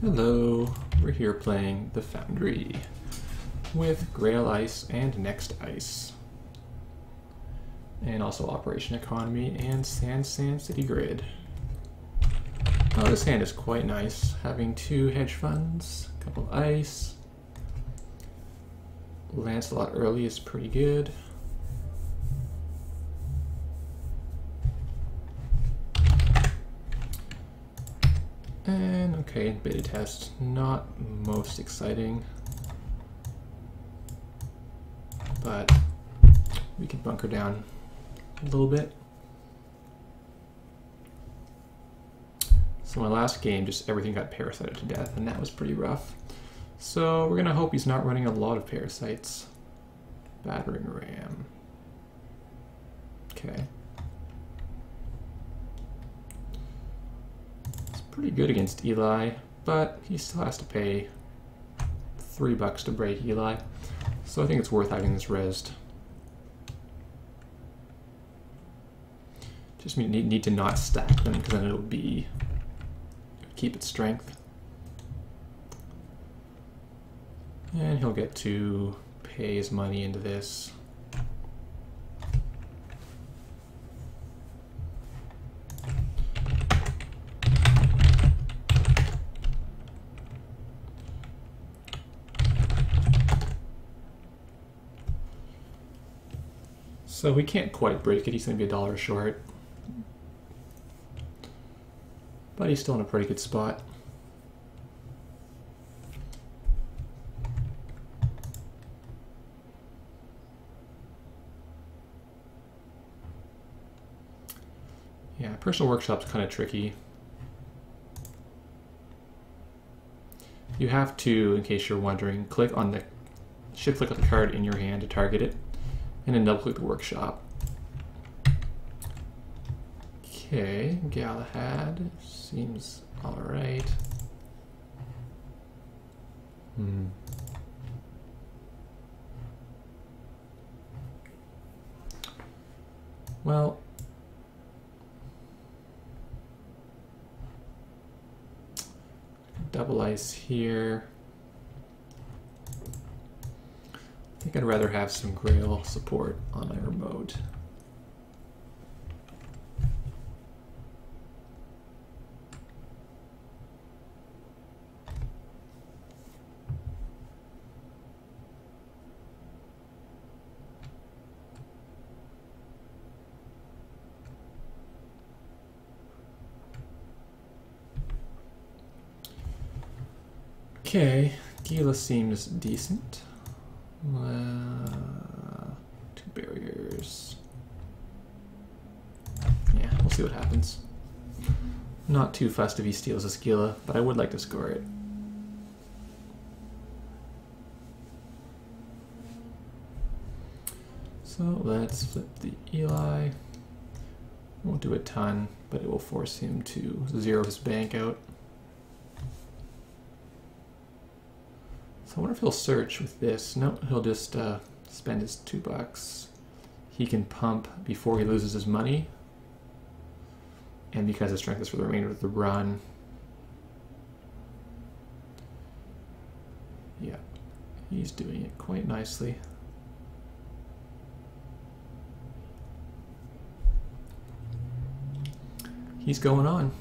Hello, we're here playing the Foundry with Grail Ice and Next Ice, and also Operation Economy and Sand City Grid. Oh, this hand is quite nice, having 2 hedge funds, a couple of ice. Lancelot early is pretty good. And okay, beta test, not most exciting, but we can bunker down a little bit. So my last game, just everything got parasited to death, and that was pretty rough. So we're gonna hope he's not running a lot of parasites. Battering ram. Okay. Pretty good against Eli, but he still has to pay $3 to break Eli, so I think it's worth having this rezzed. Just need to not stack them, because then it'll keep its strength. And he'll get to pay his money into this. So we can't quite break it, he's going to be $1 short. But he's still in a pretty good spot. Yeah, Personal Workshop's kind of tricky. You have to, in case you're wondering, shift click on the card in your hand to target it, and then double click the workshop. Okay, Galahad seems alright. Well, double ice here. I think I'd rather have some Grail support on my remote. Okay, Gila seems decent. 2 barriers. Yeah, we'll see what happens. Not too fussed if he steals a Skilla, but I would like to score it. So let's flip the Eli. Won't do a ton, but it will force him to zero his bank out. So I wonder if he'll search with this. No, he'll just spend his $2. He can pump before he loses his money. And because his strength is for the remainder of the run. Yeah, he's doing it quite nicely. He's going on.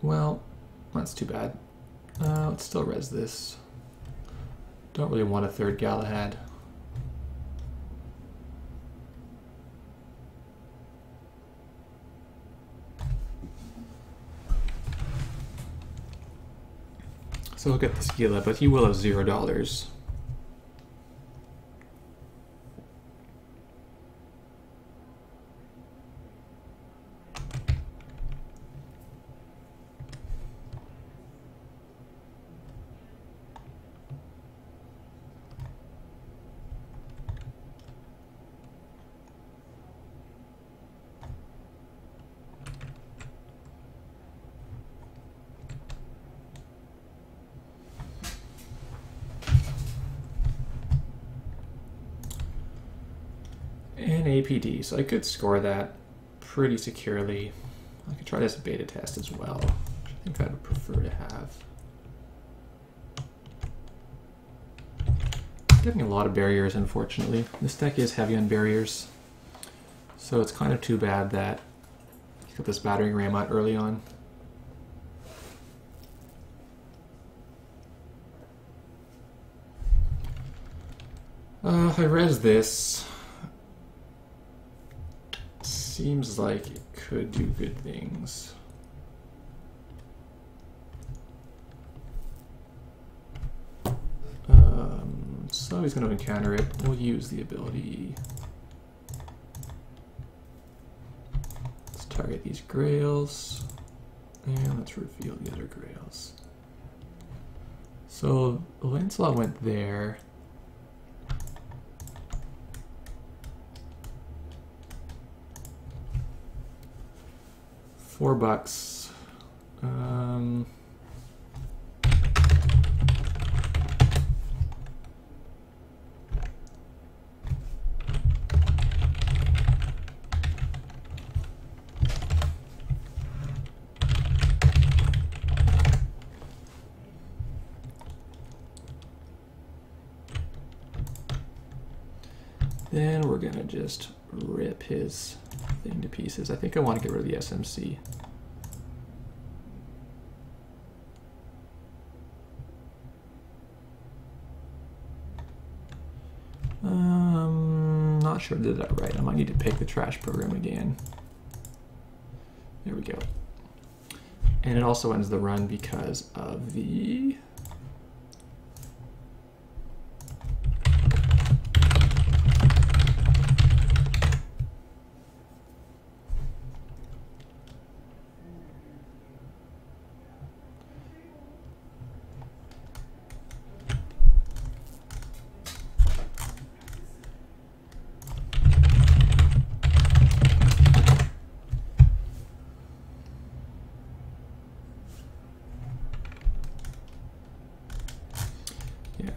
Well, that's too bad. Let's still res this. Don't really want a 3rd Galahad. So he'll get the Skilla, but he will have $0. And APD, so I could score that pretty securely. I could try this beta test as well. I think I would prefer to have. Getting a lot of barriers, unfortunately. This deck is heavy on barriers, so it's kind of too bad that you got this battering ram out early on. I res this. Seems like it could do good things. So he's going to encounter it. We'll use the ability. Let's target these grails. And let's reveal the other grails. So Lancelot went there. $4. Then we're gonna just rip his thing to pieces. I think I want to get rid of the SMC. Not sure I did that right. I might need to pick the trash program again. There we go. And it also ends the run because of the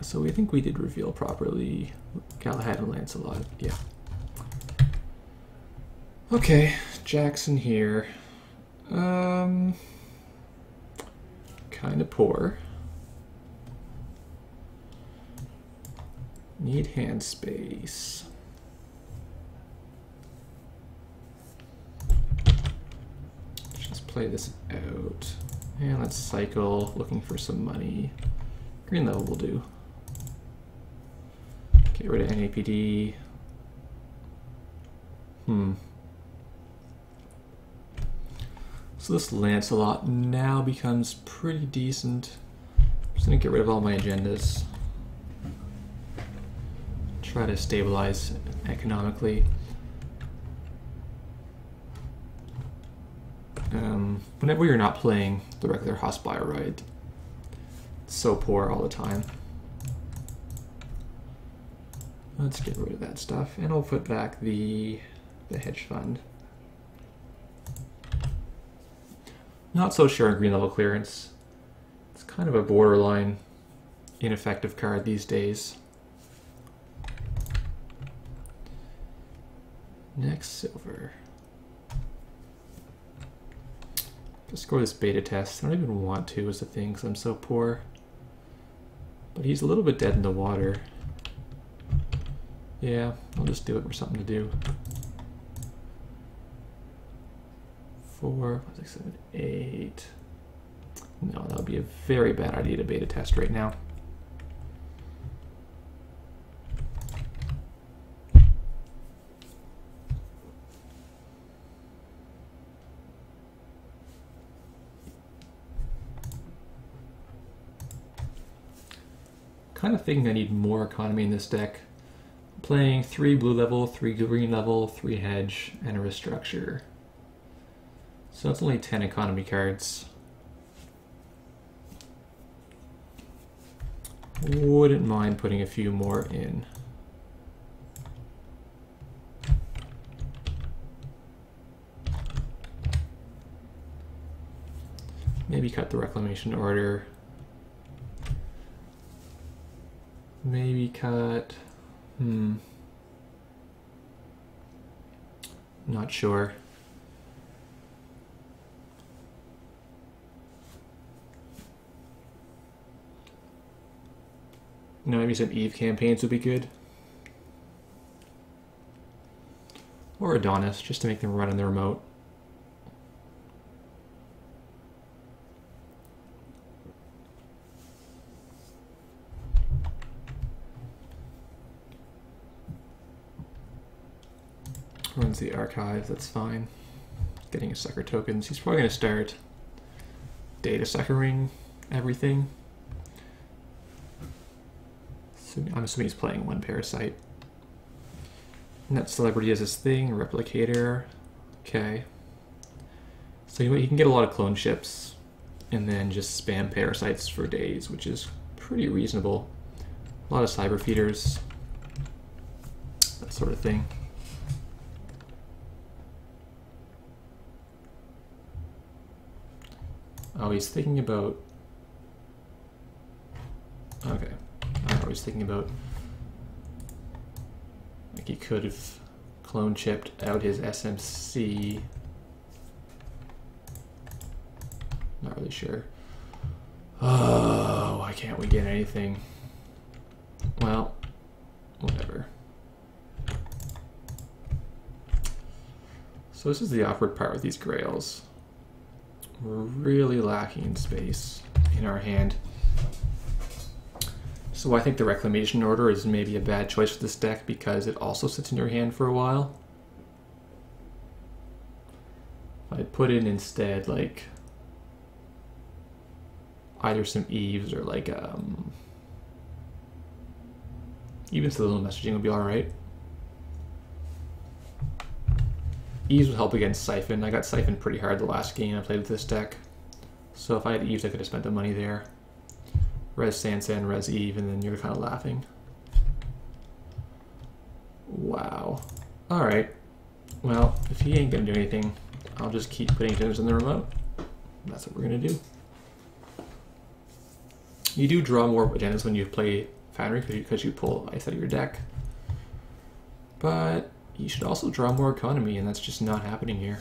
so we think we did reveal properly Galahad and Lancelot, yeah. Okay, Jackson here. Kind of poor. Need hand space. Let's just play this out. And let's cycle, looking for some money. Green level will do. Get rid of NAPD. So this Lancelot now becomes pretty decent. I'm just gonna get rid of all my agendas. Try to stabilize economically. Whenever you're not playing the regular Hospire ride, it's so poor all the time. Let's get rid of that stuff, and I'll put back the hedge fund. Not so sure on green level clearance. It's kind of a borderline ineffective card these days. Next silver. Just score this beta test. I don't even want to is the thing because I'm so poor. But he's a little bit dead in the water. Yeah, I'll just do it for something to do. 4, 5, 6, 7, 8. No, that would be a very bad idea to beta test right now. Kind of thinking I need more economy in this deck. I'm playing 3 blue level, 3 green level, 3 hedge, and a restructure. So that's only 10 economy cards. Wouldn't mind putting a few more in. Maybe cut the reclamation order. Maybe cut, not sure. You know, maybe some Eve campaigns would be good. Or Adonis, just to make them run on the remote. Runs the archive, that's fine. Getting his sucker tokens. He's probably going to start data suckering everything. So I'm assuming he's playing one parasite. Net Celebrity is his thing, Replicator. Okay. So he can get a lot of clone ships and then just spam parasites for days, which is pretty reasonable. A lot of Cyberfeeders, that sort of thing. Oh, he's thinking about... Okay. I don't know, he's thinking about... Like, he could have clone chipped out his SMC. Not really sure. Oh, why can't we get anything? Well, whatever. So this is the awkward part with these grails. We're really lacking space in our hand. So I think the Reclamation Order is maybe a bad choice for this deck because it also sits in your hand for a while. If I put in instead like either some Eves or like even Citadel Messaging would be alright. Eves would help against Siphon. I got Siphon pretty hard the last game I played with this deck. So if I had Eves, I could have spent the money there. Res Sansan, Res Eve, and then you're kind of laughing. Wow. Alright. Well, if he ain't gonna do anything, I'll just keep putting agendas in the remote. That's what we're gonna do. You do draw more agendas when you play Foundry because you pull ice out of your deck. But you should also draw more economy, and that's just not happening here.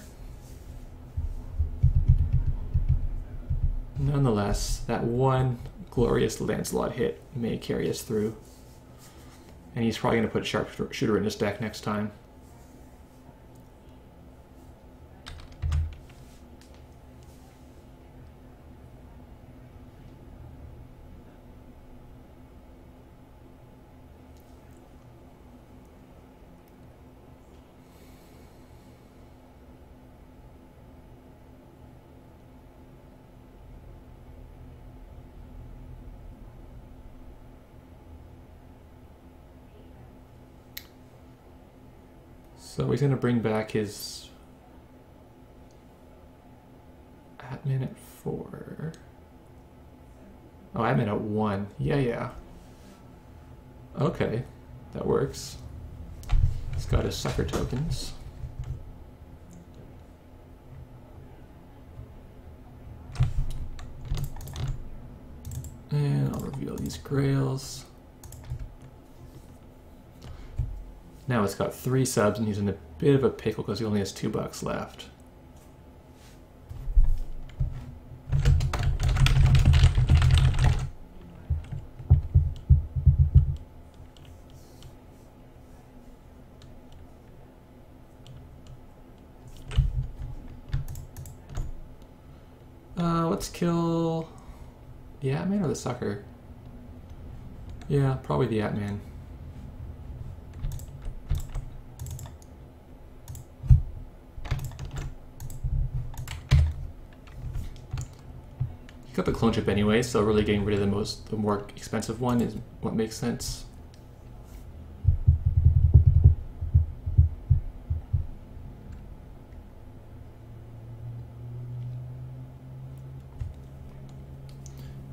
Nonetheless, that one glorious Lancelot hit may carry us through. And he's probably going to put Sharpshooter in his deck next time. So he's going to bring back his admin at 4. Oh, admin at 1. Yeah. Okay, that works. He's got his sucker tokens. And I'll reveal these grails. Now it's got 3 subs and he's in a bit of a pickle because he only has $2 left. Let's kill the Atman or the sucker? Yeah, probably the Atman. Got the clone chip anyway, so really getting rid of the more expensive one is what makes sense.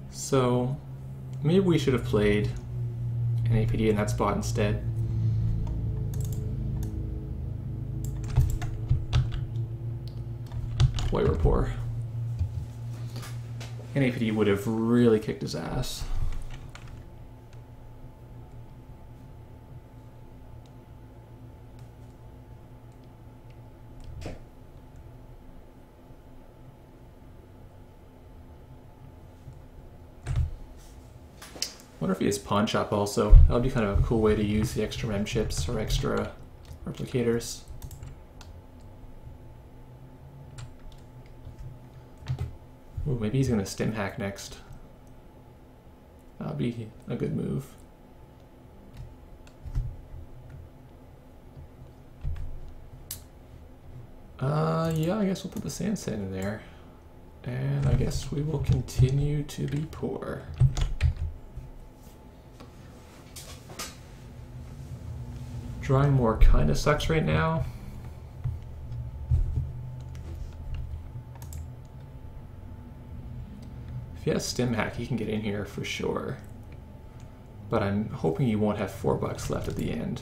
So maybe we should have played an APD in that spot instead. Boy, we're poor. NAPD would have really kicked his ass. Wonder if he has pawn shop also. That would be kind of a cool way to use the extra mem chips or extra replicators. Ooh, maybe he's gonna stim hack next. That'll be a good move. Yeah, I guess we'll put the sand in there. And I guess we will continue to be poor. Drawing more kinda sucks right now. If he has stim hack, he can get in here for sure. But I'm hoping he won't have $4 left at the end.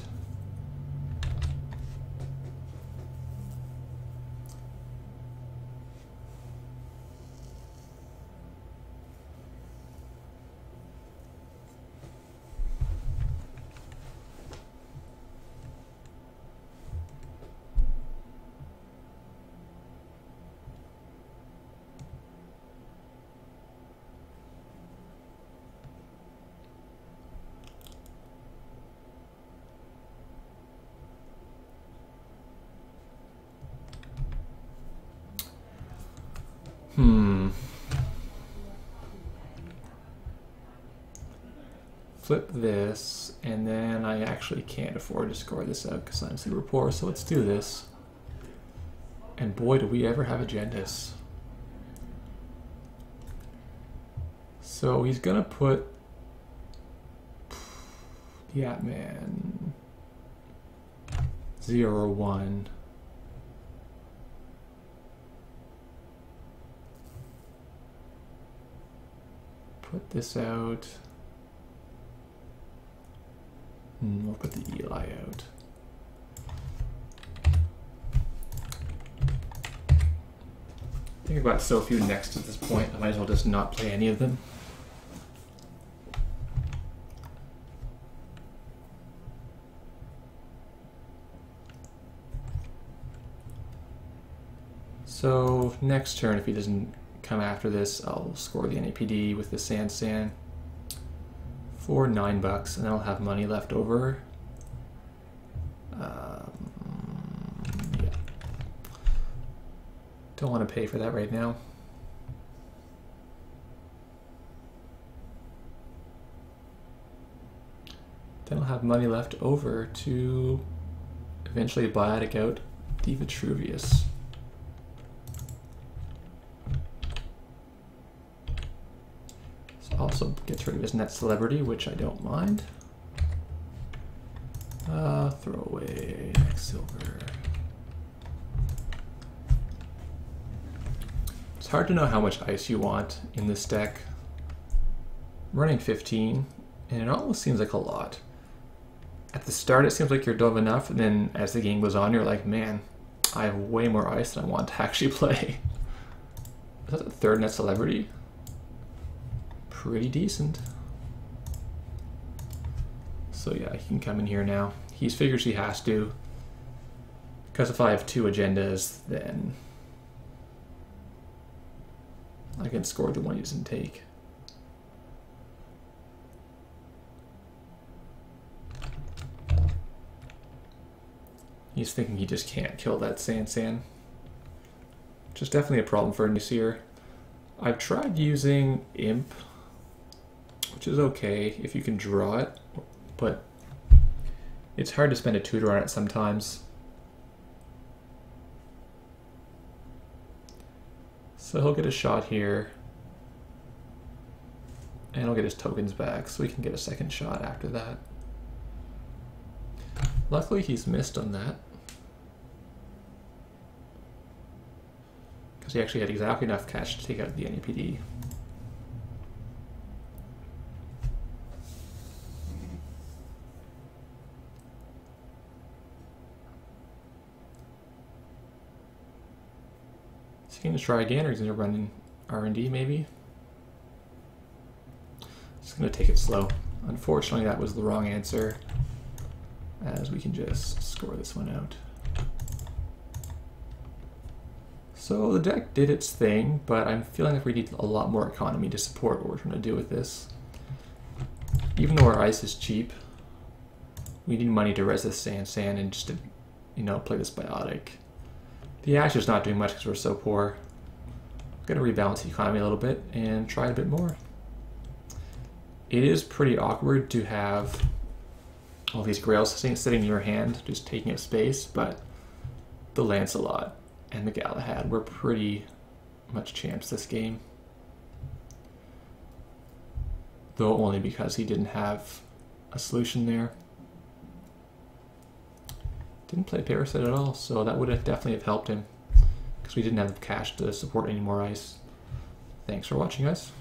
Flip this, and then I actually can't afford to score this out because I'm super poor, so let's do this. And boy, do we ever have agendas. So he's gonna put the man 0 or 1. Put this out. We'll put the Eli out. I think I've got so few next at this point, I might as well just not play any of them. So next turn, if he doesn't come after this, I'll score the NAPD with the sand for $9, and then I'll have money left over. Yeah. Don't want to pay for that right now. Then I'll have money left over to eventually biotic out the Vitruvius. Also gets rid of his net celebrity, which I don't mind. Throw away silver. It's hard to know how much ice you want in this deck. I'm running 15, and it almost seems like a lot. At the start it seems like you're dove enough, and then as the game goes on you're like, man, I have way more ice than I want to actually play. Is that the third net celebrity? Pretty decent. So yeah, he can come in here now. He figures he has to, because if I have 2 agendas, then I can score the one he doesn't take. He's thinking he just can't kill that Sand, which is definitely a problem for Nasir. I've tried using Imp, which is okay if you can draw it, but it's hard to spend a tutor on it sometimes. So he'll get a shot here, and he'll get his tokens back, so he can get a second shot after that. Luckily he's missed on that, because he actually had exactly enough cash to take out the NAPD. Is he going to try again, or is he going to run in R&D maybe? Just going to take it slow. Unfortunately, that was the wrong answer, as we can just score this one out. So the deck did its thing, but I'm feeling like we need a lot more economy to support what we're trying to do with this. even though our ice is cheap, we need money to resist sand and just to, you know, play this biotic. The Asher's not doing much because we're so poor. I'm going to rebalance the economy a little bit and try a bit more. It is pretty awkward to have all these grails sitting in your hand, just taking up space, but the Lancelot and the Galahad were pretty much champs this game. Though only because he didn't have a solution there. Didn't play Parasite at all, so that would have definitely have helped him, because we didn't have the cash to support any more ice. Thanks for watching, guys.